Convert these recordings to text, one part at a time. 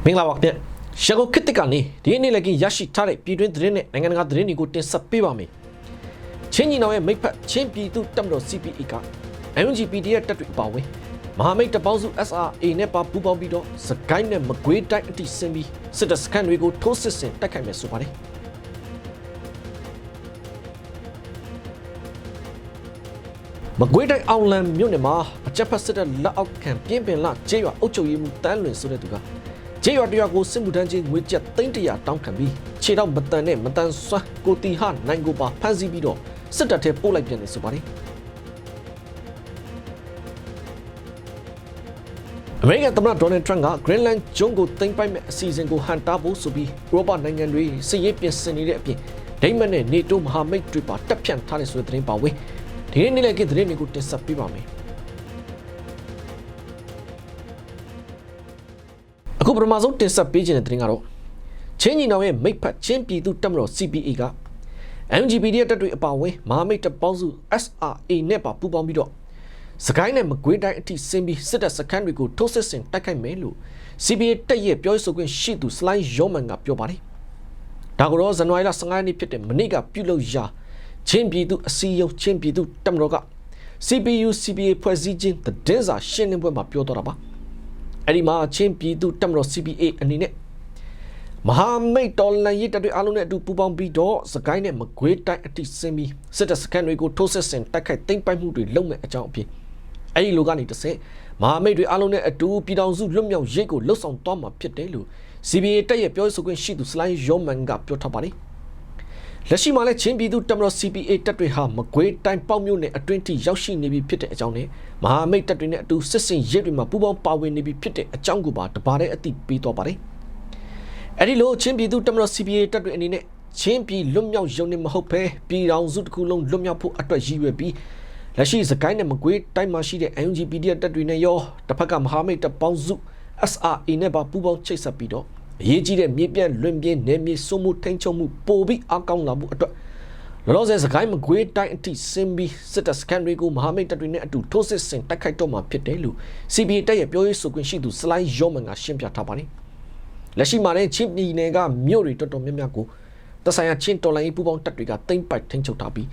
မင်္ဂလာပါခင်ဗျရှန်ကုန်ခေတ်တစ်ကနေဒီနေ့လည်းရရှိထားတဲ့ပြည်တွင်းသတင်းနဲ့နိုင်ငံတကာသတင်းတွေကိုတင်ဆက်ပေးပါမယ်ချင်းညီနောင်ရဲ့မိတ်ဖက်ချင်းပြည်သူတပ်မတော် CPA က NUG-PDF တပ်တွေအပါအဝင်မဟာမိတ်တပ်ပေါင်းစု SRA နဲ့ပါပူးပေါင်းပြီးတော့စကိုင်းနဲ့မကွေးတိုင်းအထိဆင်းပြီးစစ်တပ်စခန်းတွေကိုထိုးစစ်ဆင်တိုက်ခိုက်မယ်ဆိုပါတယ်မကွေးတိုင်းအောင်လံမြို့နယ်မှာအကြမ်းဖက်စစ်တပ်လက်အောက်ခံပြင်းပင်လကျေးရွာအုပ်ချုပ်ရေးမှူးတန်းလွင်ဆိုတဲ့သူကကျေးရွာတရွာကိုစစ်မှုထမ်းချင်းငွေကျပ်300တောင်းခံပြီးခြေတော့မတန်နဲ့မတန်ဆွမ်းကိုတီဟနိုင်ကိုပါဖမ်းဆီးပြီးတော့စစ်တပ်ထဲပို့လိုက်ပြန်တယ်ဆိုပါတယ်အမေရိကန်သမ္မတဒေါ်နယ်ထရန့်ကဂရင်းလန်းကျွန်းကိုသိမ်းပိုက်မဲ့အစီအစဉ်ကိုဟန်တာဖို့ဆိုပြီးဥရောပနိုင်ငံတွေစစ်ရေးပြင်ဆင်နေတဲ့အပြင်ဒိမတ်နဲ့နေတိုးမဟာမိတ်တွေပါတပ်ဖြန့်ထားတဲ့ဆိုတဲ့သတင်းပါဝင်ဒီနေ့လည်းသတင်းတွေကိုတင်ဆက်ပေးပါမယ်အခုပထမဆုံးတင်ဆက်ပေးခြင်းတဲ့သတင်းကတော့ချင်းညီနောင်ရဲ့မိတ်ဖက်ချင်းပြည်သူတပ်မတော် CPA က NUG-PDF တပ်တွေအပါအဝင်မဟာမိတ်တပ်ပေါင်းစု SRA နဲ့ပါပူးပေါင်းပြီးတော့စကိုင်းနဲ့မကွေးတိုင်းအထိဆင်းပြီးစစ်တပ်စခန်းတွေကိုထိုးစစ်ဆင်တိုက်ခိုက်မယ်လို့ CPA တပ်ရဲ့ပြောရေးဆိုခွင့်ရှိသူစလိုင်းယောမန်ကပြောပါတယ်။ဒါကတော့ဇန်နဝါရီလ15ရက်နေ့ဖြစ်တဲ့မနေ့ကပြုလုပ်ရာချင်းပြည်သူအစည်းအရုံးချင်းပြည်သူတပ်မတော်က CPU CPA ဖွဲ့စည်းခြင်းသတင်းစာရှင်းလင်းပွဲမှာပြောတော့တာပါ။အဲ့ဒီမှာချင်းပြည်သူတပ်မတော် CPA အနေနဲ့မဟာမိတ်တော်လှန်ရေးတပ်တွေအားလုံးနဲ့အတူပူးပေါင်းပြီးတော့စကိုင်းနဲ့မကွေးတိုင်းအထိဆင်းပြီးစစ်တပ်စခန်းတွေကိုထိုးစစ်ဆင်တိုက်ခိုက်သိမ်းပိုက်မှုတွေလုပ်မဲ့အကြောင်းအဖြစ်အဲ့ဒီလိုကနေတစ်ဆင့်မဟာမိတ်တွေအားလုံးနဲ့အတူပြည်ထောင်စုလွတ်မြောက်ရေးကိုလှုပ်ဆောင်သွားမှာဖြစ်တယ်လို့ CPA တပ်ရဲ့ပြောရေးဆိုခွင့်ရှိသူစလိုင်းယောမန်ကပြောထားပါတယ်လက်ရှိမှာလည်းချင်းပြည်သူတပ်မတော် CPA တပ်တွေဟာမကွေးတိုင်းပေါက်မြို့နယ်အတွင်းထိရောက်ရှိနေပြီဖြစ်တဲ့အကြောင်းနဲ့မဟာမိတ်တပ်တွေနဲ့အတူစစ်စင်ရေးတွေမှာပူးပေါင်းပါဝင်နေပြီဖြစ်တဲ့အကြောင်းကိုပါတပါတဲ့အသိပေးသွားပါတယ်အဲ့ဒီလိုချင်းပြည်သူတပ်မတော် CPA တပ်တွေအနေနဲ့ချင်းပြည်လွတ်မြောက်ရုံနဲ့မဟုတ်ဘဲပြည်တော်စုတစ်ခုလုံးလွတ်မြောက်ဖို့အတွက်ရည်ရွယ်ပြီးလက်ရှိစကိုင်းနဲ့မကွေးတိုင်းမှာရှိတဲ့ NUG-PDF တပ်တွေနဲ့ရောတစ်ဖက်ကမဟာမိတ်တပ်ပေါင်းစု SRA နဲ့ပါပူးပေါင်းချိတ်ဆက်ပြီးတော့အရေးကြီးတဲ့မြေပြန့်လွင်ပြင်းနယ်မြေစုမှုထိန်းချုပ်မှုပိုပြီးအကောင်းလာမှုအတွက်လောလောဆယ်စကိုင်းမကွေးတိုင်းအထိဆင်းပြီးစစ်တပ်စခန်းတွေကိုမဟာမိတ်တပ်တွေနဲ့အတူထိုးစစ်ဆင်တိုက်ခိုက်တော့မှာဖြစ်တယ်လို့ CPA တပ်ရဲ့ပြောရေးဆိုခွင့်ရှိသူစလိုင်းယောမန်ကရှင်းပြထားပါတယ်လက်ရှိမှာလည်းချင်းပြည်နယ်ကမြို့တွေတော်တော်များများကိုတဆိုင်ရာချင်းတော်လိုင်းပူးပေါင်းတပ်တွေကသိမ်းပိုက်ထိန်းချုပ်ထားပြီး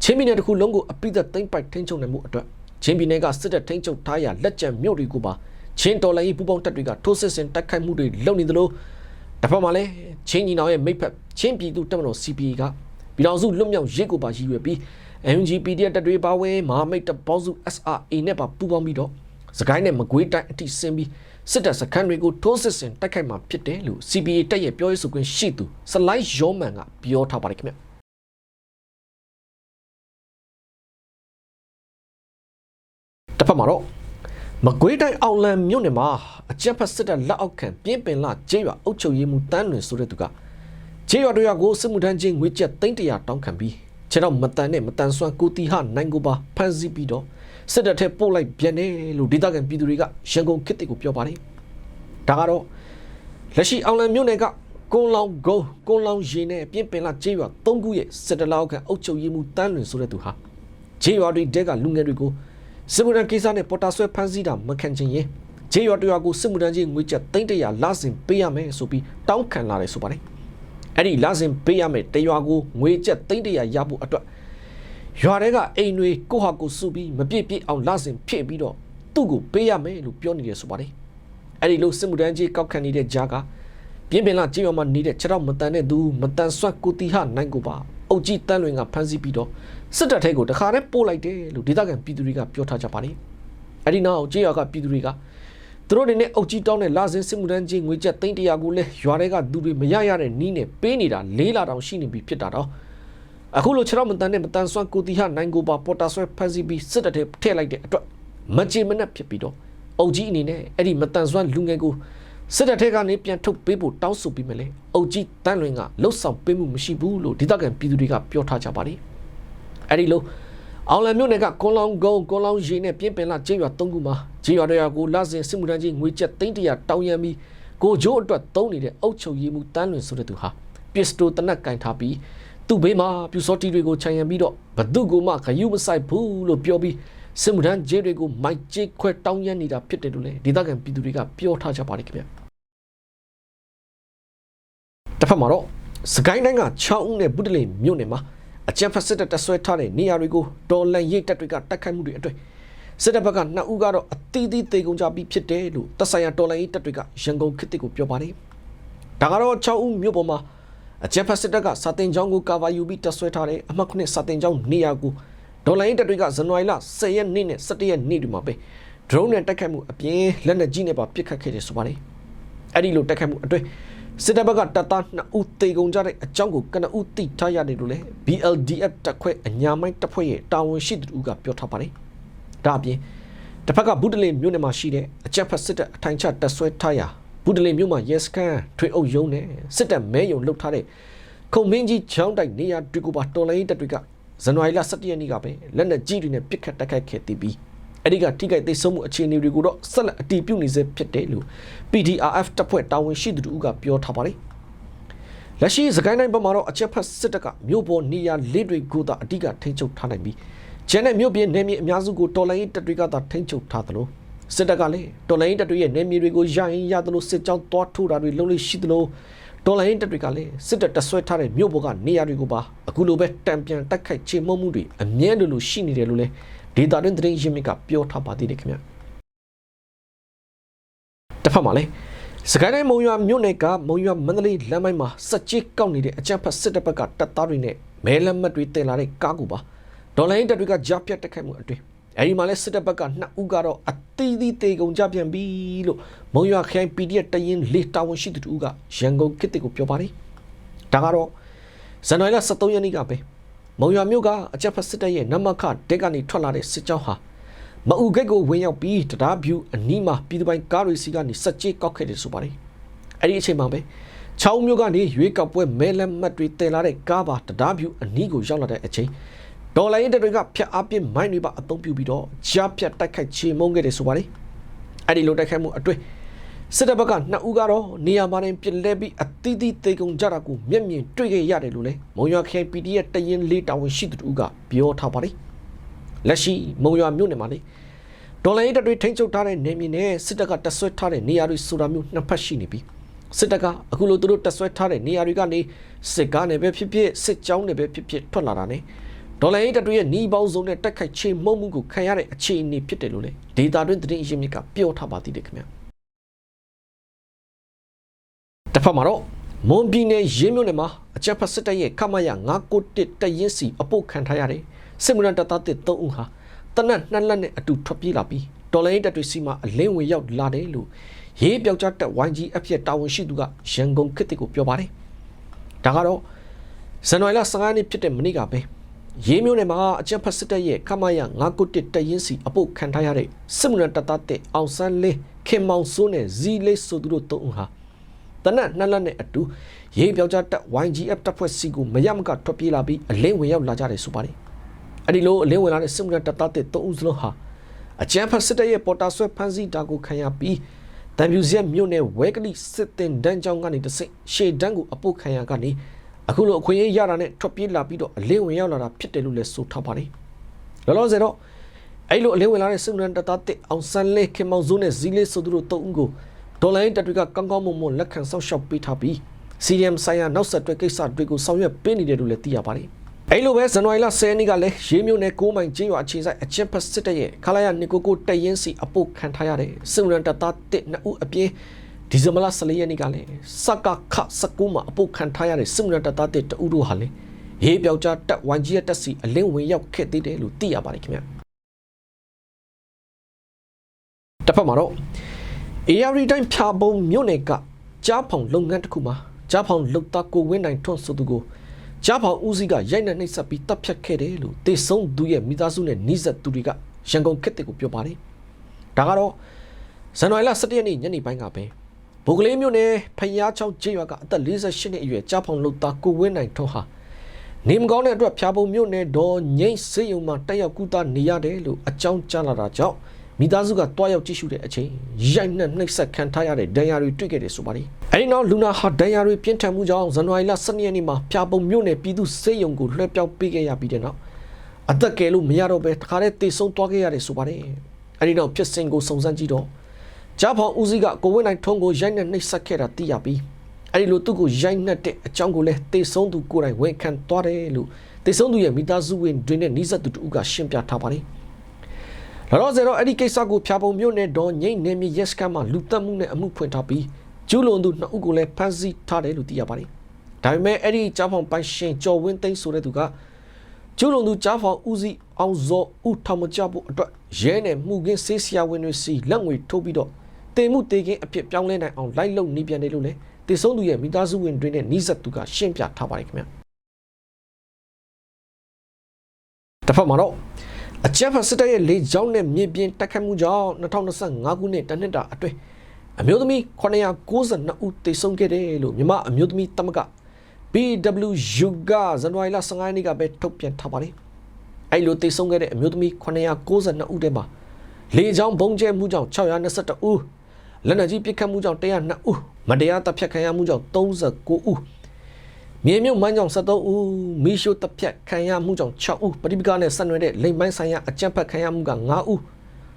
ချင်းပြည်နယ်တစ်ခုလုံးကိုအပိသက်သိမ်းပိုက်ထိန်းချုပ်နိုင်မှုအတွက်ချင်းပြည်နယ်ကစစ်တပ်ထိန်းချုပ်ထားရာလက်ကျန်မြို့တွေကိုပါချင်းတော်လိုင်းပူးပေါင်းတပ်တွေကထိုးစစ်ဆင်တိုက်ခိုက်မှုတွေလုပ်နေသလိုတစ်ဖက်မှာလည်းချင်းညီနောင်ရဲ့မိတ်ဖက်ချင်းပြည်သူတပ်မတော် CPA ကပြည်တော်စုလွတ်မြောက်ရေးကိုပါရည်ရွယ်ပြီး NUG-PDF တပ်တွေပါဝင်မဟာမိတ်တပ်ပေါင်းစု SRA နဲ့ပါပူးပေါင်းပြီးတော့စကိုင်းနဲ့မကွေးတိုင်းအထိဆင်းပြီးစစ်တပ်စခန်းတွေကိုထိုးစစ်ဆင်တိုက်ခိုက်မှာဖြစ်တယ်လို့ CPA တပ်ရဲ့ပြောရေးဆိုခွင့်ရှိသူစလိုင်းယောမန်ကပြောထားပါတယ်ခင်ဗျတစ်ဖက်မှာတော့မကွေးတိုင်းအောင်လံမြို့နယ်မှာအကြမ်းဖက်စစ်တပ်လက်အောက်ခံပြင်းပင်လကျေးရွာအုပ်ချုပ်ရေးမှူးတန်းလွင်ဆိုတဲ့သူကကျေးရွာတို့ကိုစစ်မှုထမ်းချင်းငွေကျပ်300တောင်းခံပြီးခြေတော့မတန်နဲ့မတန်ဆွမ်းကိုတီဟနိုင်ကိုပါဖမ်းဆီးပြီးတော့စစ်တပ်ထဲပို့လိုက်ပြန်တယ်လို့ဒေသခံပြည်သူတွေကရန်ကုန်ခေတ်တစ်ကိုပြောပါတယ်ဒါကတော့လက်ရှိအောင်လံမြို့နယ်ကကွန်လောင်ဂုံကွန်လောင်ရေနဲ့ပြင်းပင်လကျေးရွာ3ခုရဲ့စစ်တပ်လက်အောက်ခံအုပ်ချုပ်ရေးမှူးတန်းလွင်ဆိုတဲ့သူဟာကျေးရွာတွေတဲကလူငယ်တွေကိုစစ်မှုထမ်းကိစ္စနဲ့ပေါ်တာဆွဲဖမ်းဆီးတာမခံချင်ရင်ကျေးရွာတရွာကိုစစ်မှုထမ်းချင်းငွေကျပ်300လစဉ်ပေးရမယ်ဆိုပြီးတောင်းခံလာတယ်ဆိုပါတယ်အဲ့ဒီလစဉ်ပေးရမယ်တရွာကိုငွေကျပ်300ရဖို့အတွက်ရွာတွေကအိမ်တွေကိုဟာကိုစုပြီးမပြည့်ပြည့်အောင်လစဉ်ဖြည့်ပြီးတော့သူ့ကိုပေးရမယ်လို့ပြောနေတယ်ဆိုပါတယ်အဲ့ဒီလိုစစ်မှုထမ်းကြီးကောက်ခံနေတဲ့ဂျာကပြင်းပင်လာကျေးရွာမှာနေတဲ့ခြေတော့မတန်တဲ့သူမတန်ဆွတ်ကိုတီဟနိုင်ကိုပါအုတ်ကြီးတန်းလွင်ကဖမ်းဆီးပြီးတော့စစ်တပ်ထဲကိုတခါတည်းပို့လိုက်တယ်လို့ဒေသခံပြည်သူတွေကပြောထားကြပါတယ်အဲ့ဒီနောက်ကျေးရွာကပြည်သူတွေကသူတို့တွေနဲ့အုတ်ကြီးတောင်းတဲ့လာစဉ်စစ်မှုထမ်းကြီးငွေကျပ်300ကိုလဲရွာတွေကသူတွေမရရတဲ့နီးနဲ့ပေးနေတာ4လတောင်ရှိနေပြီဖြစ်တာတော့အခုလိုခြေတော့မတန်နဲ့မတန်ဆွမ်းကိုတီဟနိုင်ကိုပါပေါ်တာဆွဲဖမ်းဆီးပြီးစစ်တပ်ထဲထည့်လိုက်တဲ့အတွက်မကြေမနက်ဖြစ်ပြီးတော့အုတ်ကြီးအနေနဲ့အဲ့ဒီမတန်ဆွမ်းလူငယ်ကိုစစ်တပ်ထဲကနေပြန်ထုတ်ပေးဖို့တောင်းဆိုပြီးမလဲအုတ်ကြီးတန်းလွင်ကလှုပ်ဆောင်ပေးမှုမရှိဘူးလို့ဒေသခံပြည်သူတွေကပြောထားကြပါတယ်အဲ့ဒီလိုအောင်လံမြို့နယ်ကကွန်လောင်ဂုံကွန်လောင်ရေနဲ့ပြင်းပင်လာကျေးရွာ3ခုမှာကျေးရွာတွေကကိုလစဉ်စစ်မှုထမ်းကြီးငွေကျပ်300တောင်းရမ်းပြီးကိုဂျိုးအတွက်သုံးနေတဲ့အုတ်ချုပ်ရည်မှုတန်းလွင်ဆိုတဲ့သူဟာပစ္စတိုတနက်ကင်ထားပြီးသူ့ဘေးမှာပြူစောတီတွေကိုခြံရံပြီးတော့ဘသူ့ကိုမှခယူးမဆိုင်ဘူးလို့ပြောပြီးစစ်မှုထမ်းကျေးတွေကိုမိုက်ကျေးခွဲတောင်းရမ်းနေတာဖြစ်တယ်လို့လေဒေသခံပြည်သူတွေကပြောထားကြပါတယ်ခင်ဗျ တစ်ဖက်မှာတော့စကိုင်းတိုင်းက6ဦးနဲ့ဗုဒ္ဓလင်မြို့နယ်မှာအကြမ်းဖက်စစ်တပ်တပ်ဆွဲထားတဲ့နေရာတွေကိုဒေါ်လန်ရိတ်တပ်တွေကတိုက်ခိုက်မှုတွေအတွင်းစစ်တပ်ဘက်က2ဦးကတော့အသီးသီးသေကုန်ကြပြီးဖြစ်တယ်လို့တပ်ဆိုင်ရာဒေါ်လန်ရိတ်တပ်တွေကရန်ကုန်ခေတ်သစ်ကိုပြောပါတယ်ဒါကတော့6ဦးမြို့ပေါ်မှာအကြမ်းဖက်စစ်တပ်ကစာတင်ကျောင်းကိုကာဗာယူပြီးတပ်ဆွဲထားတဲ့အမှတ်9စာတင်ကျောင်းနေရာကိုဒေါ်လာရင်းတပ်တွေကဇန်နဝါရီလ10ရက်နေ့နဲ့17ရက်နေ့တွေမှာပဲဒရုန်းနဲ့တိုက်ခိုက်မှုအပြင်လက်နက်ကြီးနဲ့ပါပစ်ခတ်ခဲ့တယ်ဆိုပါတယ်။အဲ့ဒီလိုတိုက်ခိုက်မှုအတွင်းစစ်တပ်ဘက်ကတပ်သား2ဦးသေကုန်ကြတဲ့အကြောင်းကိုကနဦးသိထားရတယ်လို့လည်း BLDF တပ်ခွဲအညာမိုင်းတပ်ဖွဲ့ရဲ့တာဝန်ရှိသူကပြောထားပါတယ်။ဒါအပြင်တစ်ဖက်ကဗုဒ္ဓလင်မြို့နယ်မှာရှိတဲ့အကြမ်းဖက်စစ်တပ်အထိုင်ချတပ်ဆွဲထားရာဗုဒ္ဓလင်မြို့မှာရဲစခန်းထွေအုပ်ရုံးနဲ့စစ်တပ်မဲယုံလှုပ်ထားတဲ့ခုံမင်းကြီးချောင်းတိုက်နေရာတွေကိုပါတော်လိုင်းတပ်တွေကဇန်နဝါရီလ17ရက်နေ့ကပဲလက်နက်ကြီးတွေနဲ့ပစ်ခတ်တိုက်ခိုက်ခဲ့ပြီးအဲ့ဒီကထိခိုက်သိမ်းဆုံးမှုအခြေအနေတွေကိုတော့ဆက်လက်အတည်ပြုနေစေဖြစ်တယ်လို့ PDRF တပ်ဖွဲ့တာဝန်ရှိသူတို့ကပြောထားပါတယ်။လက်ရှိစကိုင်းတိုင်းဘက်မှာတော့အချက်ဖက်စစ်တပ်ကမြို့ပေါ်နေရာလေးတွေကိုသာအဓိကထိန်းချုပ်ထားနိုင်ပြီးကျန်တဲ့မြို့ပြင်နယ်မြေအများစုကိုတော်လိုင်းတပ်တွေကသာထိန်းချုပ်ထားသလိုစစ်တပ်ကလည်းတော်လိုင်းတပ်တွေရဲ့နယ်မြေတွေကိုရရင်ရသလိုစစ်ကြောင်းတွားထိုးတာတွေလုပ်လို့ရှိသလိုဒေါ်လာရင်းတပ်တွေကလည်းစစ်တပ်တပ်ဆွဲထားတဲ့မြို့ပေါ်ကနေရာတွေကိုပါအခုလိုပဲတံပြန်တိုက်ခိုက်ချေမှုန်းမှုတွေအမြဲတမ်းရှိနေတယ်လို့လည်းဒေတာတွင်သတင်းရင်းမြစ်ကပြောထားပါသေးတယ်ခင်ဗျတစ်ဖက်မှာလည်းစကိုင်းတိုင်းမုံရွာမြို့နယ်ကမုံရွာမန္တလေးလမ်းပိုင်းမှာစက်ကြီးကောက်နေတဲ့အကြမ်းဖက်စစ်တပ်ဘက်ကတပ်သားတွေနဲ့မဲလက်မှတ်တွေတင်လာတဲ့ကားကိုပါဒေါ်လာရင်းတပ်တွေကကြားပြတ်တိုက်ခိုက်မှုအတွင်းအဲဒီမှာလည်းစစ်တပ်ဘက်က2ဦးကတော့အသီးသီးတေကုန်ကြပြန်ပြီလို့မုံရွာခိုင် PDF တရင်လေးတာဝန်ရှိသူတို့ကရန်ကုန်ခေတ်ကိုပြောပါတယ်ဒါကတော့ဇန်နဝါရီလ23ရက်နေ့ကပဲမုံရွာမြို့ကအကြမ်းဖက်စစ်တပ်ရဲ့နမခတက်ကနေထွက်လာတဲ့စစ်ကြောင်းဟာမအူဂိတ်ကိုဝင်ရောက်ပြီးတရားဖြူအနီးမှာပြည်သူပိုင်ကားတွေစီကနေစက်ကြီးကောက်ခဲ့တယ်ဆိုပါတယ်အဲ့ဒီအချိန်မှာပဲ6မြို့ကနေရွေးကောက်ပွဲမဲလက်မှတ်တွေတည်လာတဲ့ကားပါတရားဖြူအနီးကိုရောက်လာတဲ့အချိန်ဒေါ်လာရင်းတွေကဖျက်အပြစ်မိုင်းတွေပါအသုံးပြုပြီးတော့ကြားဖြတ်တိုက်ခိုက်ချေမှုန်းခဲ့တယ်ဆိုပါတယ်အဲ့ဒီလိုတိုက်ခိုက်မှုအတွင်းစစ်တပ်ဘက်က2ဦးကတော့နေရာမှာတင်ပြစ်လဲပြီးအသီးသီးသေကုန်ကြတာကိုမျက်မြင်တွေ့ခဲ့ရတယ်လို့လည်းမုံရွာခရိုင် PDF တရင်လေးတာဝန်ရှိသူတို့ကပြောထားပါတယ်လက်ရှိမုံရွာမြို့နယ်မှာလေဒေါ်လာရင်းတွေထိန်းချုပ်ထားတဲ့နေမြေနဲ့စစ်တပ်ကတပ်ဆွဲထားတဲ့နေရာတွေဆိုတာမျိုးနှစ်ဖက်ရှိနေပြီးစစ်တပ်ကအခုလိုသူတို့တပ်ဆွဲထားတဲ့နေရာတွေကနေစစ်ကားနဲ့ပဲဖြစ်ဖြစ်စစ်ကြောင်းနဲ့ပဲဖြစ်ဖြစ်ထွက်လာတာနဲ့ဒေါ်လာရင်းတပ်တွေရဲ့နှီးပေါင်းစုံနဲ့တက်ခိုက်ချေမှုန်းမှုကိုခံရတဲ့အခြေအနေဖြစ်တယ်လို့လည်းဒေတာတွင်သတင်းအရင်းမြစ်ကပြောထားပါသေးတယ်ခင်ဗျာတစ်ဖက်မှာတော့မွန်ပြည်နယ်ရင်းမြို့နယ်မှာအကြမ်းဖက်စစ်တပ်ရဲ့ခမရ991တရင်စီအပုတ်ခံထားရတဲ့စစ်မှုထမ်းတပ်သား3ဦးဟာတနက်2လက်နဲ့အတူထွက်ပြေးလာပြီးဒေါ်လာရင်းတပ်တွေစီမှာအလင်းဝင်ရောက်လာတယ်လို့ရေးပြောက်ကြားတပ် YGF ရဲ့တာဝန်ရှိသူကရန်ကုန်ခေတ်ကိုပြောပါတယ်ဒါကတော့ဇန်နဝါရီလ15ရက်နေ့ဖြစ်တဲ့မနေ့ကပဲရေးမြို့နယ်မှာအကြမ်းဖက်စစ်တပ်ရဲ့ခမရ991တရင်စီအပုတ်ခံထားရတဲ့စစ်မှုထမ်းတပ်သားအောင်ဆန်းလင်းခင်မောင်စိုးနဲ့ဇီလေးဆိုသူတို့3ဦးဟာတနက်2လက်နဲ့အတူရေးပြောက်ကြားတပ် YGF တပ်ဖွဲ့စီကိုမရမကထွက်ပြေးလာပြီးအလင်းဝင်ရောက်လာကြတယ်ဆိုပါတယ်အဲ့ဒီလိုအလင်းဝင်လာတဲ့စစ်မှုထမ်းတပ်သား3ဦးစလုံးဟာအကြမ်းဖက်စစ်တပ်ရဲ့ပေါ်တာဆွဲဖမ်းဆီးတာကိုခံရပြီးတံပြူစက်မြို့နယ်ဝဲကလိစစ်တင်တန်းကျောင်းကနေတဆင့်ရှေ့တန်းကိုအပုတ်ခံရကနေအခုလိုအခွင့်အရေးရတာနဲ့ထွက်ပြေးလာပြီးတော့အလင်းဝင်ရောက်လာတာဖြစ်တယ်လို့လည်းဆိုထားပါတယ်လောလောဆယ်တော့အဲ့လိုအလင်းဝင်လာတဲ့စစ်မှုထမ်းတပ်သားအောင်ဆန်းလေးခင်မောင်စိုးနဲ့ဇီလေးဆိုသူတို့3ဦးကိုဒေါ်လာရင်းတပ်တွေကကောင်းကောင်းမွန်မွန်လက်ခံဆောက်ရှောက်ပေးထားပြီး CDM ဆိုင်ရာနောက်ဆက်တွဲကိစ္စတွေကိုဆောင်ရွက်ပေးနေတယ်လို့လည်းသိရပါတယ်အဲ့လိုပဲဇန်နဝါရီလ10ရက်နေ့ကလည်းရေးမြို့နယ်9မိုင်ကျင်းရွာအခြေစိုက်အချက်ဖက်စစ်တပ်ရဲ့ခလာရ299တရင်စီအပုတ်ခံထားရတဲ့စစ်မှုထမ်းတပ်သား2ဦးအပြင်ဒီဇင်ဘာလ14ရက်နေ့ကလည်းစကခ19မှာအပုတ်ခံထားရတဲ့စစ်မှုထမ်းတပ်သား2ဦးတို့ဟာလည်းရေးပြောက်ကြားတပ် YGF တပ်စီအလင်းဝင်ရောက်ခဲ့သေးတယ်လို့သိရပါတယ်ခင်ဗျတစ်ဖက်မှာတော့AR တိုင်းဖြာပုံမြို့နယ်ကကြားဖောင်လုပ်ငန်းတစ်ခုမှာကြားဖောင်လုပ်သားကိုဝင်းနိုင်ထွန်းဆိုသူကိုကြားဖောင်ဦးစီးကရိုက်နှက်နှိပ်စက်ပြီးတပ်ဖြတ်ခဲ့တယ်လို့တေဆုံးသူရဲ့မိသားစုနဲ့နှိစက်သူတွေကရန်ကုန်ခေတ်ကိုပြောပါတယ်ဒါကတော့ဇန်နဝါရီလ17ရက်နေ့ညနေပိုင်းကပဲဘိုကလေးမြို့နယ်ဖျားချောင်းကျေးရွာကအသက်48နှစ်အရွယ်ကြားဖောင်လုပ်သားကိုဝင်းနိုင်ထွန်းဟာနေမကောင်းတဲ့အတွက်ဖြာပုံမြို့နယ်ဒေါ်ငိမ့်စေယုံမှာတက်ရောက်ကူတာနေရတယ်လို့အကြောင်းကြားလာတာကြောင့်မိသားစုကတွားရောက်ကြည့်ရှုတဲ့အချိန်ရိုက်နှက်နှိပ်စက်ခံထားရတဲ့ဒဏ်ရာတွေတွေ့ခဲ့တယ်ဆိုပါတယ်။အဲဒီနောက်လူနာဟာဒဏ်ရာတွေပြင်းထန်မှုကြောင့်ဇန်နဝါရီလ12ရက်နေ့မှာဖျာပုံမြို့နယ်ပြည်သူ့စေယုံကိုလွှဲပြောင်းပေးခဲ့ရပြီးတဲ့နောက်အသက်ကယ်လို့မရတော့ဘဲတခါတည်းတေဆုံးသွားခဲ့ရတယ်ဆိုပါတယ်။အဲဒီနောက်ဖြစ်စဉ်ကိုစုံစမ်းကြည့်တော့ကြားဖောင်ဦးစီးကကိုဝင်းနိုင်ထုံးကိုရိုက်နှက်နှိပ်စက်ခဲ့တာသိရပြီး အဲ့ဒီလိုသူ့ကိုရိုက်နှက်တဲ့အကြောင်းကိုလည်းတေဆုံးသူကိုယ်တိုင်ဝန်ခံသွားတယ်လို့တေဆုံးသူရဲ့မိသားစုဝင်တွေနဲ့နှိစက်သူတို့ကရှင်းပြထားပါတယ်လောလောဆယ်တော့အဲ့ဒီကိစ္စကိုဖျာပုံမြို့နယ်တော်ငိမ့်နေမြေရက်စကန်မှာလူတက်မှုနဲ့အမှုဖွင့်ထားပြီးကျူးလွန်သူ2ဦးကိုလည်းဖမ်းဆီးထားတယ်လို့သိရပါတယ်ဒါပေမဲ့အဲ့ဒီကြားဖောင်ပိုင်ရှင်ကျော်ဝင်းသိန်းဆိုတဲ့သူကကျူးလွန်သူကြားဖောင်ဦးစီးအောင်ဇော်ဦးထောင်မကြဖို့အတွက်ရဲနဲ့မှုကင်းဆေးဆရာဝန်တွေစီလက်ငွေထုတ်ပြီးတော့တေမှုတေကင်းအဖြစ်ပြောင်းလဲနိုင်အောင်လိုက်လုံနေပြန်တယ်လို့လည်းတေဆုံးသူရဲ့မိသားစုဝင်တွေနဲ့နှိစက်သူကရှင်းပြထားပါတယ်ခင်ဗျာတစ်ဖက်မှာတော့အကြမ်းဖက်စစ်တပ်ရဲ့လေကြောင်းနဲ့မြေပြင်တိုက်ခတ်မှုကြောင့်2025ခုနှစ်တနှစ်တာအတွင်းအမျိုးသမီး992ဦးသေဆုံးခဲ့တယ်လို့မြန်မာအမျိုးသမီးသမဂ္ဂ BWU ကဇန်နဝါရီလ15ရက်နေ့ကပဲထုတ်ပြန်ထားပါတယ်။အဲ့လိုသေဆုံးခဲ့တဲ့အမျိုးသမီး992ဦးထဲမှာလေကြောင်းဘုံကျဲမှုကြောင့်622ဦးလက်နက်ကြီးပစ်ခတ်မှုကြောင့်102ဦးမတရားတပ်ဖြတ်ခံရမှုကြောင့်39ဦးမြေမြုပ်မိုင်းကြောင့်73ဦးမီးရှို့တပ်ဖြတ်ခံရမှုကြောင့်6ဦးပဋိပက္ခနဲ့ဆက်နွယ်တဲ့လိမ်ပိုင်းဆိုင်ရာအကြမ်းဖက်ခံရမှုက9ဦး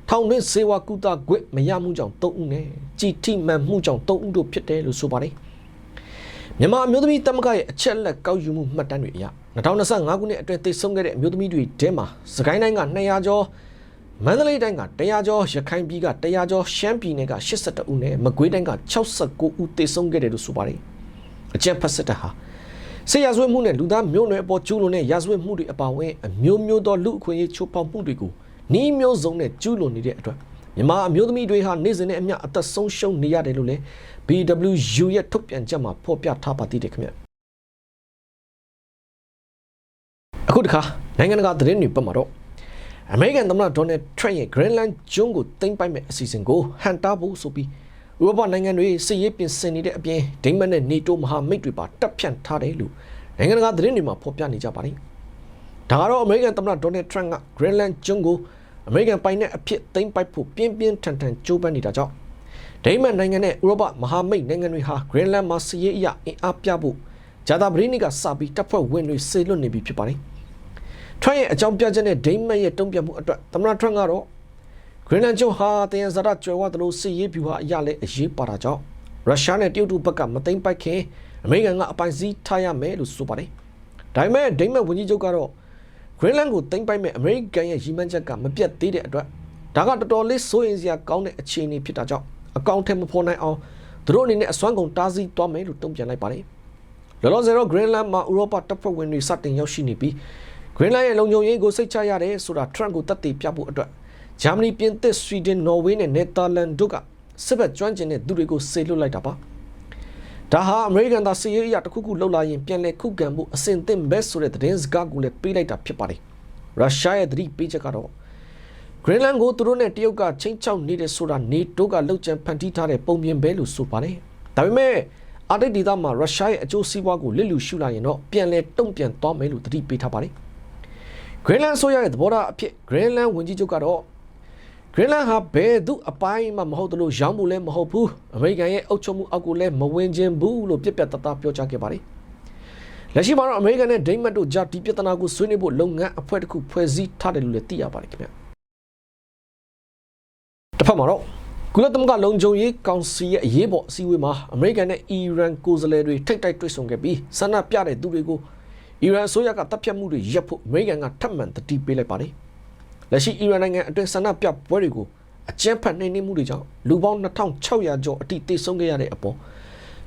ထောင်တွင်းစေဝါကုသခွင့်မရမှုကြောင့်3ဦးနဲ့ကြည်ထိမှန်မှုကြောင့်3ဦးတို့ဖြစ်တယ်လို့ဆိုပါတယ်မြန်မာအမျိုးသမီးသမဂ္ဂရဲ့အချက်လက်ကောက်ယူမှုမှတ်တမ်းတွေအရ2025ခုနှစ်အတွင်းသေဆုံးခဲ့တဲ့အမျိုးသမီးတွေထဲမှာစကိုင်းတိုင်းက200ကျော်မန္တလေးတိုင်းက100ကျော်ရခိုင်ပြည်က100ကျော်ရှမ်းပြည်နယ်က82ဦးနဲ့မကွေးတိုင်းက69ဦးသေဆုံးခဲ့တယ်လို့ဆိုပါတယ်အကြမ်းဖက်စစ်တပ်ဟာဆေးရဆွေးမှုနဲ့လူသားမျိုးနွယ်အပေါ်ကျူးလွန်တဲ့ရာဇဝတ်မှုတွေအပါအဝင်အမျိုးမျိုးသောလူအခွင့်အရေးချိုးဖောက်မှုတွေကိုနှီးမျိုးစုံနဲ့ကျူးလွန်နေတဲ့အတွက်မြန်မာအမျိုးသမီးတွေဟာနေ့စဉ်နဲ့အမျှအသက်ဆုံးရှုံးနေရတယ်လို့လည်း BWU ရဲ့ထုတ်ပြန်ချက်မှာဖော်ပြထားပါသေးတယ်ခင်ဗျအခုတခါနိုင်ငံတကာသတင်းတွေပတ်မှာတော့အမေရိကန်သမ္မတဒေါ်နယ်ထရန့်ရဲ့ Greenland ကျွန်းကိုသိမ်းပိုက်မဲ့အစီအစဉ်ကိုဟန်တာဖို့ဆိုပြီးဥရောပနိုင်ငံတွေစစ်ရေးပြင်ဆင်နေတဲ့အပြင်ဒိန်းမတ်နဲ့နေတိုးမဟာမိတ်တွေပါတပ်ဖြန့်ထားတယ်လို့နိုင်ငံတကာသတင်းတွေမှာဖော်ပြနေကြပါတယ်။ဒါကတော့အမေရိကန်သမ္မတဒေါ်နယ်ထရန့်က Greenland ကျွန်းကိုအမေရိကန်ပိုင်တဲ့အဖြစ်သိမ်းပိုက်ဖို့ပြင်းပြင်းထန်ထန်ကြိုးပမ်းနေတာကြောင့်ဒိန်းမတ်နိုင်ငံနဲ့ဥရောပမဟာမိတ်နိုင်ငံတွေဟာ Greenland မှာစစ်ရေးအရအင်အားပြဖို့ဂျာတာဘရီနီကစပြီးတပ်ဖွဲ့ဝင်တွေဆေလွတ်နေပြီဖြစ်ပါတယ်။ထရန့်ရဲ့အကြောင်းပြချက်နဲ့ဒိန်းမတ်ရဲ့တုံ့ပြန်မှုအတွက်သမ္မတထရန့်ကတော့Greenland ကျွန်းဟာတယံဇာတကျွယ်ဝသလိုစစ်ရေးဗျူဟာအရလည်းအရေးပါတာကြောင့်ရုရှားနဲ့တရုတ်တို့ဘက်ကမသိမ်းပိုက်ခင်အမေရိကန်ကအပိုင်စီးထားရမယ်လို့ဆိုပါတယ်။ဒါပေမဲ့ဒိန်းမတ်ဝန်ကြီးချုပ်ကတော့ Greenland ကိုသိမ်းပိုက်မဲ့အမေရိကန်ရဲ့ရည်မှန်းချက်ကမပြတ်သေးတဲ့အတွက်ဒါကတော်တော်လေးစိုးရိမ်စရာကောင်းတဲ့အခြေအနေဖြစ်တာကြောင့်အကောင့်ထဲမဖော်နိုင်အောင်သူတို့အနေနဲ့အစွမ်းကုန်တားဆီးသွားမယ်လို့တုံ့ပြန်လိုက်ပါတယ်။လောလောဆယ်တော့ Greenland မှာဥရောပတပ်ဖွဲ့ဝင်တွေစတင်ရောက်ရှိနေပြီး Greenland ရဲ့လုံခြုံရေးကိုစိတ်ချရတယ်ဆိုတာ Trump ကိုသက်သေပြဖို့အတွက်ဂျာမနီပြင်သစ်ဆွီဒင်နော်ဝေးနဲ့နယ်သာလန်တို့ကစစ်ဘက်ကျွမ်းကျင်တဲ့သူတွေကိုဆေလွတ်လိုက်တာပါဒါဟာအမေရိကန်သားစစ်ရေးအရာတစ်ခုခုလှုပ်လာရင်ပြန်လည်ခုခံမှုအဆင့်သင့်ပဲဆိုတဲ့သတင်းစကားကိုလည်းပေးလိုက်တာဖြစ်ပါတယ်ရုရှားရဲ့သတိပေးချက်ကတော့ Greenland ကိုသူတို့နဲ့တရုတ်ကချင်းချောက်နေတဲ့ဆိုတာနေတိုးကလှုပ်ကြံဖန်တီးထားတဲ့ပုံပြင်ပဲလို့ဆိုပါတယ်ဒါပေမဲ့အာတိတ်ဒေသမှာရုရှားရဲ့အကျိုးစီးပွားကိုလစ်လျူရှုလာရင်တော့ပြန်လည်တုံ့ပြန်သွားမယ်လို့သတိပေးထားပါတယ် Greenland ဆိုရတဲ့သဘောထားအဖြစ် Greenland ဝန်ကြီးချုပ်ကတော့Greenland ဟာဘယ်သူအပိုင်းမှမဟုတ်တယ်လို့ရောင်းဖို့လည်းမဟုတ်ဘူးအမေရိကန်ရဲ့အုပ်ချုပ်မှုအောက်ကိုလည်းမဝင်ခြင်းဘူးလို့ပြက်ပြက်တသားပြောကြားခဲ့ပါတယ်လက်ရှိမှာတော့အမေရိကန်နဲ့ဒိန်းမတ်တို့ကြားဒီပြဿနာကိုဆွေးနွေးဖို့လုပ်ငန်းအဖွဲ့တစ်ခုဖွဲ့စည်းထားတယ်လို့လည်းသိရပါတယ်ခင်ဗျတစ်ဖက်မှာတော့ကုလသမဂ္ဂလုံခြုံရေးကောင်စီရဲ့အရေးပေါ်အစည်းအဝေးမှာအမေရိကန်နဲ့အီရန်ကိုယ်စားလှယ်တွေထိပ်တိုက်တွေ့ဆုံခဲ့ပြီးဆန္ဒပြတဲ့သူတွေကိုအီရန်အစိုးရကတပ်ဖြတ်မှုတွေရပ်ဖို့အမေရိကန်ကထပ်မံတတိပေးလိုက်ပါတယ်လက်ရှိအီရန်နိုင်ငံအတွင်းဆန္ဒပြပွဲတွေကိုအကြမ်းဖက်နှိမ်နင်းမှုတွေကြောင့်လူပေါင်း2600ကျော်အထိသေဆုံးခဲ့ရတဲ့အပေါ်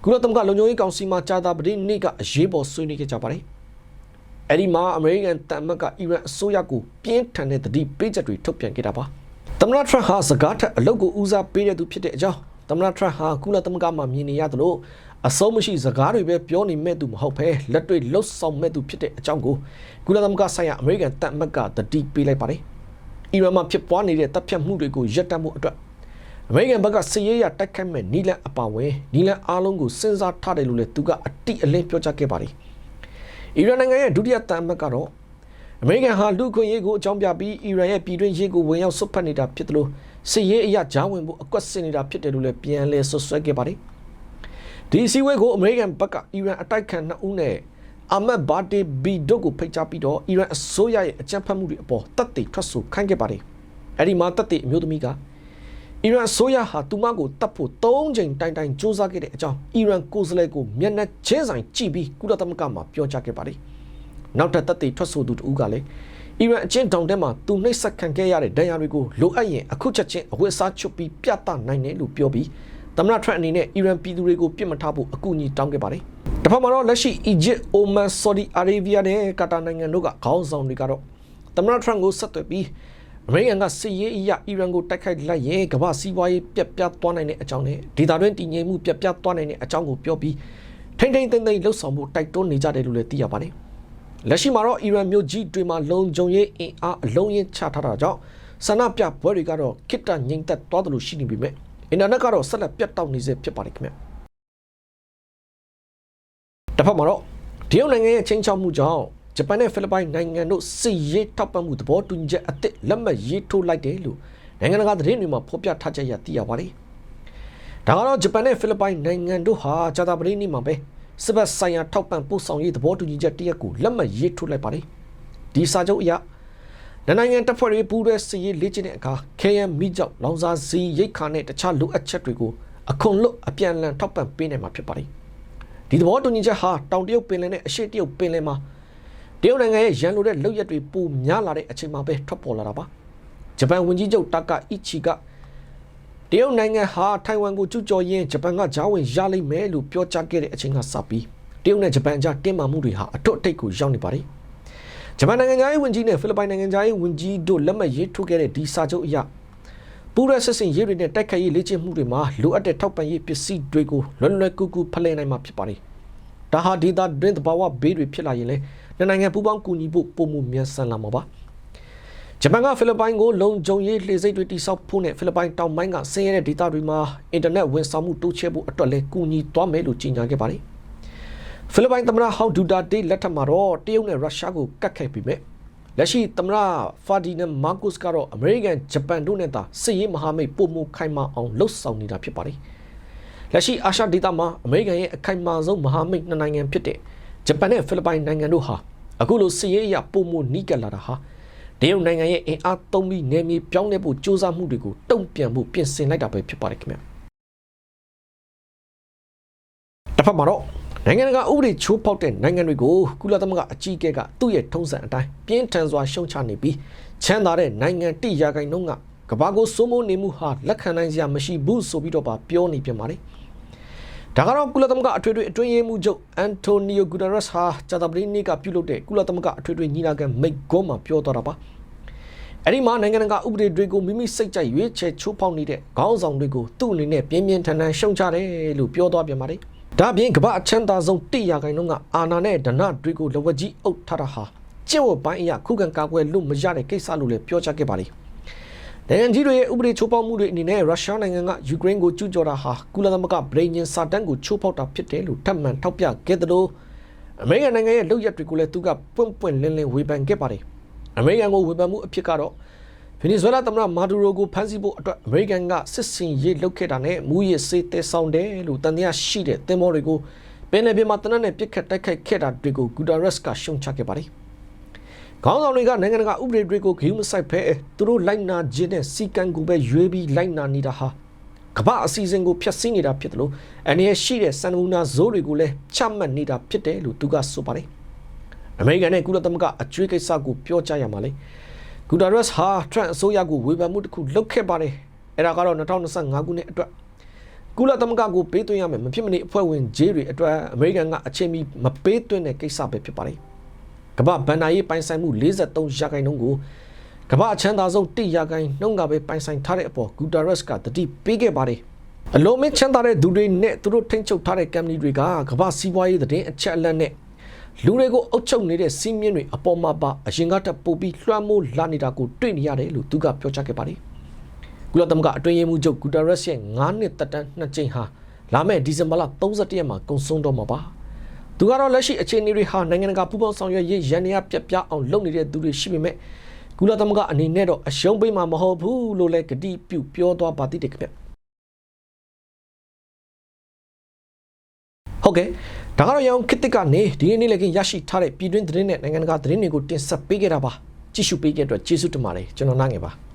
ကုလသမဂ္ဂလုံခြုံရေးကောင်စီမှကြာသပတေးနေ့ကအရေးပေါ်ဆွေးနွေးခဲ့ကြပါတယ်။အဲဒီမှာအမေရိကန်တပ်မကအီရန်အစိုးရကိုပြင်းထန်တဲ့သတိပေးချက်တွေထုတ်ပြန်ခဲ့တာပါ။သမ္မတထရန့်ဟာစကားထက်အလုပ်ကိုဦးစားပေးတဲ့သူဖြစ်တဲ့အကြောင်းသမ္မတထရန့်ဟာကုလသမဂ္ဂမှာမြင်နေရသလိုအဆုံးမရှိစကားတွေပဲပြောနေမဲ့သူမဟုတ်ဘဲလက်တွေ့လှုပ်ဆောင်မဲ့သူဖြစ်တဲ့အကြောင်းကိုကုလသမဂ္ဂဆိုင်ရာအမေရိကန်တပ်မကသတိပေးလိုက်ပါတယ်။အီရန်မှာဖြစ်ပွားနေတဲ့တပ်ဖြတ်မှုတွေကိုရပ်တန့်မှုအတွက်အမေရိကန်ဘက်ကစစ်ရေးရတိုက်ခိုက်မဲ့နီလန်အပါဝင်နီလန်အားလုံးကိုစဉ်းစားထားတယ်လို့လည်းသူကအတိအလင်းပြောကြားခဲ့ပါတယ်။အီရန်နိုင်ငံရဲ့ဒုတိယတမန်ကတော့အမေရိကန်ဟာလူခွင့်ရေးကိုအကြောင်းပြပြီးအီရန်ရဲ့ပြည်တွင်းရေးကိုဝင်ရောက်ဆွတ်ဖက်နေတာဖြစ်တယ်လို့စစ်ရေးအရကြားဝင်ဖို့အကွက်ဆင်နေတာဖြစ်တယ်လို့လည်းပြန်လည်ဆွဆွဲခဲ့ပါတယ်။ဒီစီဝဲကိုအမေရိကန်ဘက်ကအီရန်အတိုက်ခံ2ဦးနဲ့အာမတ်ဘာတေဘီတို့ကိုဖိတ်ကြားပြီးတော့အီရန်အစိုးရရဲ့အကြမ်းဖက်မှုတွေအပေါ်တပ်တွေထွက်ဆိုခိုင်းခဲ့ပါတယ်။အဲဒီမှာတပ်တွေအမျိုးသမီးက အီရန်အစိုးရဟာသူမကိုတပ်ဖို့3 ချိန်တိုင်တိုင်စူးစမ်းခဲ့တဲ့အကြောင်းအီရန်ကိုယ်စားလှယ်ကိုမျက်နှာချင်းဆိုင်ကြည့်ပြီးကုလသမဂ္ဂမှာပြောကြားခဲ့ပါတယ်နောက်ထပ်တပ်တွေထွက်ဆိုသူတို့ကလည်းအီရန်အချင်းတောင်ထဲမှာသူနှိပ်စက်ခံခဲ့ရတဲ့ဒဏ်ရာတွေကိုလိုအပ်ရင်အခုချက်ချင်းအဝတ်အစားချွတ်ပြီးပြသနိုင်တယ်လို့ပြောပြီးသမ္မတထရန့်အနေနဲ့အီရန်ပြည်သူတွေကိုပြစ်မထားဖို့အကူအညီတောင်းခဲ့ပါတယ်တစ်ဖက်မှာတော့လက်ရှိအီဂျစ်အိုမန်ဆော်ဒီအာရေဗီးယားနဲ့ကာတာနိုင်ငံတို့ကခေါင်းဆောင်တွေကတော့သမ္မတထရန့်ကိုဆက်သွယ်ပြီးအမေရိကန်ကစစ်ရေးအရအီရန်ကိုတိုက်ခိုက်လိုက်ရင်ကမ္ဘာစီးပွားရေးပြတ်ပြတ်သွားနိုင်တဲ့အကြောင်းနဲ့ဒေသတွင်းတည်ငြိမ်မှုပြတ်ပြတ်သွားနိုင်တဲ့အကြောင်းကိုပြောပြီးထိမ့်ထိမ့်သိမ့်သိမ့်လှုပ်ဆောင်မှုတိုက်တွန်းနေကြတယ်လို့လည်းသိရပါတယ်လက်ရှိမှာတော့အီရန်မြို့ကြီးတွေမှာလုံခြုံရေးအင်အားအလုံးရင်းချထားတာကြောင့်ဆန္ဒပြပွဲတွေကတော့ခိတ္တငြိမ်သက်သွားတယ်လို့ရှိနေပြီမဲ့အင်တာနက်ကတော့ဆက်လက်ပြတ်တောက်နေစေဖြစ်ပါတယ်ခင်ဗျတစ်ဖက်မှာတော့တရုတ်နိုင်ငံရဲ့ချင်းချောက်မှုကြောင့်ဂျပန်နဲ့ဖိလစ်ပိုင်နိုင်ငံတို့စစ်ရေးထောက်ပံ့မှုသဘောတူညီချက်အသစ်လက်မှတ်ရေးထိုးလိုက်တယ်လို့နိုင်ငံတကာသတင်းတွေမှာဖော်ပြထားချက်ရသိရပါတယ်ဒါကတော့ဂျပန်နဲ့ဖိလစ်ပိုင်နိုင်ငံတို့ဟာဂျာတာပရိနေ့မှာပဲစစ်ဘက်ဆိုင်ရာထောက်ပံ့ပို့ဆောင်ရေးသဘောတူညီချက်တရက်ကိုလက်မှတ်ရေးထိုးလိုက်ပါတယ်ဒီစာချုပ်အရနိုင်ငံတပ်ဖွဲ့တွေပူးတွဲစစ်ရေးလေ့ကျင့်တဲ့အခါခဲယမ်းမိကြောက်လောင်စာဆီရိတ်ခါနဲ့တခြားလိုအပ်ချက်တွေကိုအခွန်လွတ်အပြန်အလှန်ထောက်ပံ့ပေးနိုင်မှာဖြစ်ပါတယ်ဒီသဘောတူညီချက်ဟာတောင်တရုတ်ပင်လယ်နဲ့အရှေ့တရုတ်ပင်လယ်မှာတရုတ်နိုင်ငံရဲ့ရန်လိုတဲ့လုပ်ရက်တွေပိုများလာတဲ့အချိန်မှာပဲထွက်ပေါ်လာတာပါဂျပန်ဝန်ကြီးချုပ်တာကာအီချီကတရုတ်နိုင်ငံဟာထိုင်ဝမ်ကိုကျူးကျော်ရင်းဂျပန်ကဂျားဝင်ရလိမ့်မယ်လို့ပြောကြားခဲ့တဲ့အချိန်ကစပြီးတရုတ်နဲ့ဂျပန်ကြားတင်းမာမှုတွေဟာအထွတ်အထိပ်ကိုရောက်နေပါတယ်ဂျပန်နိုင်ငံသားရေးဝန်ကြီးနဲ့ဖိလစ်ပိုင်နိုင်ငံသားရေးဝန်ကြီးတို့လက်မှတ်ရေးထိုးခဲ့တဲ့ဒီစာချုပ်အရပူးရဲစစ်စင်ရေးတွေနဲ့တိုက်ခိုက်ရေးလေ့ကျင့်မှုတွေမှာလိုအပ်တဲ့ထောက်ပံ့ရေးပစ္စည်းတွေကိုလွယ်လွယ်ကူကူဖလှယ်နိုင်မှာဖြစ်ပါတယ်ဒါဟာဒေသတွင်းသဘာဝဘေးတွေဖြစ်လာရင်လည်းနိုင်ငံပူးပေါင်းကူညီဖို့ပုံမှုမြန်ဆန်လာမှာပါဂျပန်ကဖိလစ်ပိုင်ကိုလုံခြုံရေးလှေစိတ်တွေတိစောက်ဖို့နဲ့ဖိလစ်ပိုင်တောင်ပိုင်းကဆင်းရဲတဲ့ဒေသတွေမှာအင်တာနက်ဝန်ဆောင်မှုတိုးချဲ့ဖို့အတွက်လည်းကူညီသွားမယ်လို့ကြေညာခဲ့ပါတယ်ဖိလစ်ပိုင်သမ္မတဟောင်းဒူတာတေးလက်ထက်မှာတော့တရုတ်နဲ့ရုရှားကိုကတ်ခဲ့ပြီးမဲ့လက်ရှိသမ္မတဖာဒီနန်မာကုစ်ကတော့အမေရိကန်ဂျပန်တို့နဲ့သာစစ်ရေးမဟာမိတ်ပုံမှုခိုင်မာအောင်လှုပ်ဆောင်နေတာဖြစ်ပါတယ်လက်ရှိအာရှဒေသမှာအမေရိကန်ရဲ့အခိုင်မာဆုံးမဟာမိတ်နှစ်နိုင်ငံဖြစ်တဲ့ဂျပန်နဲ့ဖိလစ်ပိုင်နိုင်ငံတို့ဟာအခုလိုစစ်ရေးအရပုံမှုနီးကပ်လာတာဟာတရုတ်နိုင်ငံရဲ့အင်အားသုံးပြီးနယ်မြေပြောင်းလဲဖို့ကြိုးစားမှုတွေကိုတုံ့ပြန်မှုပြင်ဆင်လိုက်တာပဲဖြစ်ပါတယ်ခင်ဗျတစ်ဖက်မှာတော့နိုင်ငံတကာဥပဒေချိုးဖောက်တဲ့နိုင်ငံတွေကိုကုလသမဂ္ဂအကြီးအကဲကသူ့ရဲ့ထုံးစံအတိုင်းပြင်းထန်စွာရှုံချနေပြီးချမ်းသာတဲ့နိုင်ငံတိရာခိုင်နှုန်းကကမ္ဘာကိုစိုးမိုးနေမှုဟာလက်ခံနိုင်စရာမရှိဘူးဆိုပြီးတော့ပြောနေပြန်ပါတယ်ဒါကတော့ကုလသမဂ္ဂအထွေထွေအတွင်းရေးမှူးချုပ်အန်တိုနီယိုဂူတာရက်စ်ဟာဂျာတာပရိနေ့ကပြုလုပ်တဲ့ကုလသမဂ္ဂအထွေထွေညီလာခံမိန့်ခွန်းမှာပြောသွားတာပါအဲ့ဒီမှာနိုင်ငံတကာဥပဒေတွေကိုမိမိစိတ်ကြိုက်ရွေးချယ်ချိုးဖောက်နေတဲ့ခေါင်းဆောင်တွေကိုသူ့အနေနဲ့ပြင်းပြင်းထန်ထန်ရှုံချတယ်လို့ပြောသွားပြန်ပါတယ်ဒါပြင်ကမ္ဘာအချမ်းသာဆုံး100%ကအာဏာနဲ့ဒဏတွေကိုလက်ဝက်ကြီးအုပ်ထားတာဟာကျင့်ဝတ်ပိုင်းအရခုခံကာကွယ်လို့မရတဲ့ကိစ္စလို့လည်းပြောကြားခဲ့ပါတယ်နိုင်ငံကြီးတွေရဲ့ဥပဒေချိုးဖောက်မှုတွေအနေနဲ့ရုရှားနိုင်ငံကယူကရိန်းကိုကျူးကျော်တာဟာကုလသမဂ္ဂဗြိဉ္ဉ်စာတမ်းကိုချိုးဖောက်တာဖြစ်တယ်လို့ထပ်မံထောက်ပြခဲ့တယ်လို့အမေရိကန်နိုင်ငံရဲ့လုပ်ရက်တွေကိုလည်းသူကပွင့်ပွင့်လင်းလင်းဝေဖန်ခဲ့ပါတယ်အမေရိကန်ကိုဝေဖန်မှုအဖြစ်ကတော့ဗင်နီဇွဲလားသမ္မတမာဒူရိုကိုဖမ်းဆီးဖို့အတွက်အမေရိကန်ကစစ်စင်ရေးလုပ်ခဲ့တာနဲ့မူရစ်စေးတဲဆောင်တယ်လို့တန်တရားရှိတဲ့သင်္ဘောတွေကိုပင်လယ်ပြင်မှာတနက်နဲ့ပစ်ခတ်တိုက်ခိုက်ခဲ့တာတွေကိုဂူတာရက်စ်ကရှုံချခဲ့ပါတယ်ခေါင်းဆောင်တွေကနိုင်ငံတကာဥပဒေတွေကိုဂရုမစိုက်ဘဲသူတို့လိုက်နာခြင်းနဲ့စီကံကိုပဲရွေးပြီးလိုက်နာနေတာဟာကမ္ဘာအစီအစဉ်ကိုဖျက်ဆီးနေတာဖြစ်တယ်လို့အနေနဲ့ရှိတဲ့စံနမူနာဇိုးတွေကိုလည်းချမှတ်နေတာဖြစ်တယ်လို့သူကဆိုပါတယ်အမေရိကန်နဲ့ကုလသမဂ္ဂအကျွေးကိစ္စကိုပြောကြားရမှာလေဂူတာရက်စ်ဟာထရန့်အစိုးရကိုဝေဖန်မှုတစ်ခုလုပ်ခဲ့ပါတယ်အဲ့ဒါကတော့2025ခုနှစ်အတွက်ကုလသမဂ္ဂကိုပေးသွင်းရမယ်မဖြစ်မနေအဖွဲ့ဝင်ဂျေးတွေအတွက်အမေရိကန်ကအချိန်မီမပေးသွင်းတဲ့ကိစ္စပဲဖြစ်ပါတယ်ကမ္ဘာဗန်နာရေးပိုင်ဆိုင်မှု43%ကိုကမ္ဘာအချမ်းသာဆုံး1%ကပဲပိုင်ဆိုင်ထားတဲ့အပေါ်ဂူတာရက်စ်ကတတိပေးခဲ့ပါတယ်အလုံးမချမ်းသာတဲ့သူတွေနဲ့သူတို့ထိန်းချုပ်ထားတဲ့ကမ္ပဏီတွေကကမ္ဘာစီးပွားရေးသတင်းအချက်အလက်နဲ့လူတွေကိုအုပ်ချုပ်နေတဲ့စီးမြင့်တွေအပေါ်မှာပါအရင်ကတည်းကပိုပြီးလွှမ်းမိုးလာနေတာကိုတွေ့နေရတယ်လို့သူကပြောကြားခဲ့ပါတယ်ကုလသမဂ္ဂအတွင်းရေးမှူးချုပ်ဂူတာရက်စ်ရဲ့9နှစ်သက်တမ်း2ကြိမ်ဟာလာမယ့်ဒီဇင်ဘာလ31ရက်မှာကုန်ဆုံးတော့မှာပါသူကတော့လက်ရှိအခြေအနေတွေဟာနိုင်ငံတကာပူးပေါင်းဆောင်ရွက်ရေးရန်ရာပြက်ပြအောင်လုပ်နေတဲ့သူတွေရှိပေမဲ့ကုလသမဂ္ဂအနေနဲ့တော့အရှုံးပေးမှာမဟုတ်ဘူးလို့လည်းကတိပြုပြောသွားပါသေးတယ်ခင်ဗျဟုတ်ကဲ့ဒါကတော့ရောင်ခစ်တစ်ကနေဒီနေ့လည်းရရှိထားတဲ့ပြည်တွင်းသတင်းနဲ့နိုင်ငံတကာသတင်းတွေကိုတင်ဆက်ပေးခဲ့တာပါကြည့်ရှုပေးခဲ့တဲ့အတွက်ကျေးဇူးတင်ပါတယ်ကျွန်တော်နိုင်ငယ်ပါ